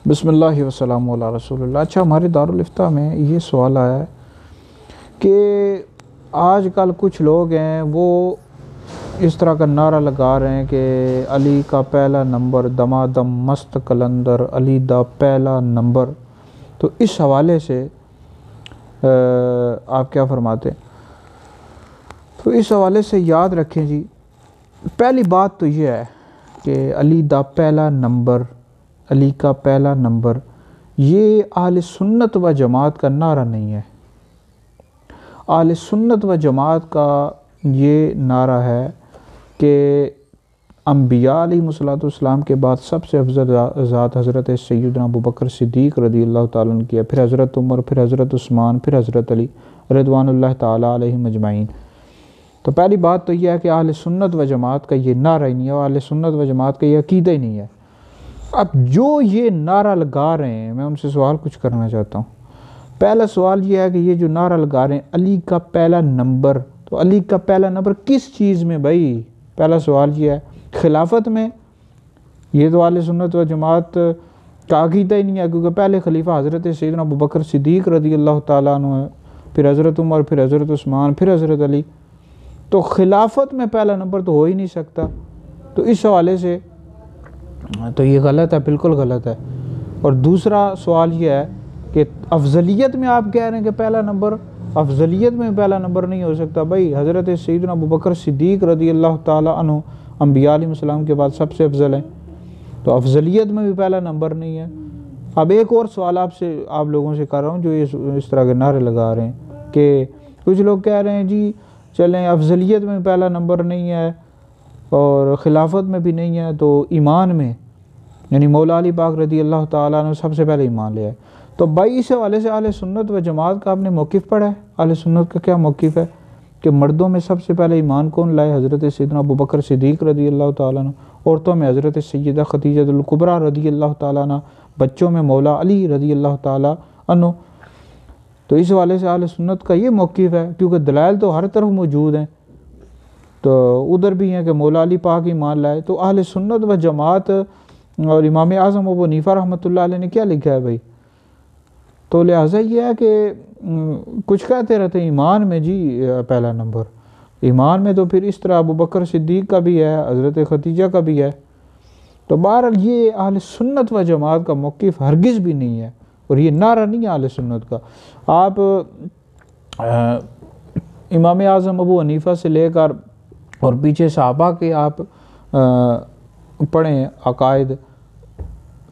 بسم اللہ وسلام علی رسول اللہ۔ اچھا، ہمارے دارالفتہ میں یہ سوال آیا ہے کہ آج کل کچھ لوگ ہیں وہ اس طرح کا نعرہ لگا رہے ہیں کہ علی کا پہلا نمبر دمادم مست قلندر، علی دا پہلا نمبر۔ تو اس حوالے سے آپ کیا فرماتے ہیں؟ تو اس حوالے سے یاد رکھیں جی، پہلی بات تو یہ ہے کہ علی دا پہلا نمبر، علی کا پہلا نمبر، یہ اہل سنت و جماعت کا نعرہ نہیں ہے۔ اہل سنت و جماعت کا یہ نعرہ ہے کہ انبیاء علیہ السلام کے بعد سب سے افضل ذات حضرت سیدنا ابوبکر صدیق رضی اللہ تعالیٰ عنہ کی ہے، پھر حضرت عمر، پھر حضرت عثمان، پھر حضرت علی رضوان اللہ تعالیٰ علیہم اجمعین۔ تو پہلی بات تو یہ ہے کہ اہل سنت و جماعت کا یہ نعرہ ہی نہیں ہے، اہل سنت و جماعت کا یہ عقیدہ ہی نہیں ہے۔ اب جو یہ نعرہ لگا رہے ہیں، میں ان سے سوال کچھ کرنا چاہتا ہوں۔ پہلا سوال یہ ہے کہ یہ جو نعرہ لگا رہے ہیں علی کا پہلا نمبر، تو علی کا پہلا نمبر کس چیز میں بھائی؟ پہلا سوال یہ ہے، خلافت میں؟ یہ تو اہل سنت و جماعت کا عقیدہ ہی نہیں ہے، کیونکہ پہلے خلیفہ حضرت سیدنا ابوبکر صدیق رضی اللہ تعالیٰ عنہ ہے، پھر حضرت عمر، پھر حضرت عثمان، پھر حضرت علی۔ تو خلافت میں پہلا نمبر تو ہو ہی نہیں سکتا۔ تو اس حوالے سے تو یہ غلط ہے، بالکل غلط ہے۔ اور دوسرا سوال یہ ہے کہ افضلیت میں آپ کہہ رہے ہیں کہ پہلا نمبر، افضلیت میں پہلا نمبر نہیں ہو سکتا بھائی۔ حضرت سیدنا ابوبکر صدیق رضی اللہ تعالیٰ عنہ انبیاء علیہ السلام کے بعد سب سے افضل ہیں، تو افضلیت میں بھی پہلا نمبر نہیں ہے۔ اب ایک اور سوال آپ لوگوں سے کر رہا ہوں جو اس طرح کے نعرے لگا رہے ہیں کہ کچھ لوگ کہہ رہے ہیں جی چلیں افضلیت میں پہلا نمبر نہیں ہے اور خلافت میں بھی نہیں ہے، تو ایمان میں یعنی مولا علی پاک رضی اللہ تعالیٰ عنہ سب سے پہلے ایمان لیا ہے۔ تو بھائی اس حوالے سے اہل سنت و جماعت کا آپ نے موقف پڑھا ہے؟ اہل سنت کا کیا موقف ہے کہ مردوں میں سب سے پہلے ایمان کون لائے؟ حضرت سیدنا ابوبکر صدیق رضی اللہ تعالیٰ عنہ۔ عورتوں میں حضرت سیدہ خدیجہ الکبریٰ رضی اللہ تعالیٰ عنہ، بچوں میں مولا علی رضی اللہ تعالیٰ عنہ۔ تو اس حوالے سے اہل سنت کا یہ موقف ہے، کیونکہ دلائل تو ہر طرف موجود ہیں، تو ادھر بھی ہیں کہ مولا علی پاک ایمان لائے۔ تو اہل سنت و جماعت اور امام اعظم ابو حنیفہ رحمۃ اللہ علیہ نے کیا لکھا ہے بھائی؟ تو لہٰذا یہ ہے کہ کچھ کہتے رہتے ہیں ایمان میں جی پہلا نمبر، ایمان میں تو پھر اس طرح ابوبکر صدیق کا بھی ہے، حضرت خدیجہ کا بھی ہے۔ تو بہرحال یہ اہل سنت و جماعت کا موقف ہرگز بھی نہیں ہے، اور یہ نعرہ نہیں ہے اہل سنت کا۔ آپ امام اعظم ابو حنیفہ سے لے کر اور پیچھے صحابہ کے آپ پڑھیں عقائد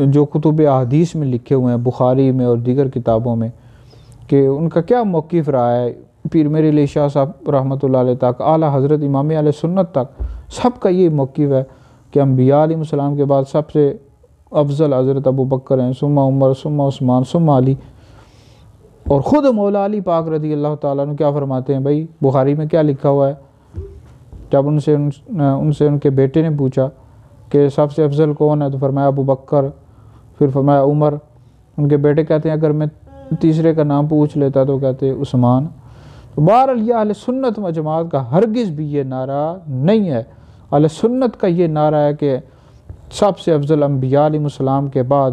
جو کتب احادیث میں لکھے ہوئے ہیں، بخاری میں اور دیگر کتابوں میں، کہ ان کا کیا موقف رہا ہے، پیر میرے علی شاہ صاحب رحمۃ اللہ علیہ تک، اعلیٰ حضرت امام اہل سنت تک، سب کا یہ موقف ہے کہ انبیاء علیہ السلام کے بعد سب سے افضل حضرت ابوبکر ہیں، ثم عمر، ثم عثمان، ثم علی۔ اور خود مولا علی پاک رضی اللہ تعالیٰ عنہ کیا فرماتے ہیں بھائی؟ بخاری میں کیا لکھا ہوا ہے؟ جب ان سے ان کے بیٹے نے پوچھا کہ سب سے افضل کون ہے، تو فرمایا ابوبکر، پھر فرمایا عمر۔ ان کے بیٹے کہتے ہیں اگر میں تیسرے کا نام پوچھ لیتا تو کہتے عثمان۔ تو بہرحال یہ اہل سنت و جماعت کا ہرگز بھی یہ نعرہ نہیں ہے۔ اہل سنت کا یہ نعرہ ہے کہ سب سے افضل انبیاء علیہ السلام کے بعد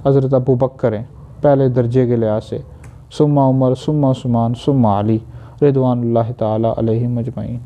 حضرت ابوبکر ہیں پہلے درجے کے لحاظ سے، ثم عمر، ثم عثمان، ثم علی رضوان اللہ تعالیٰ علیہم اجمعین۔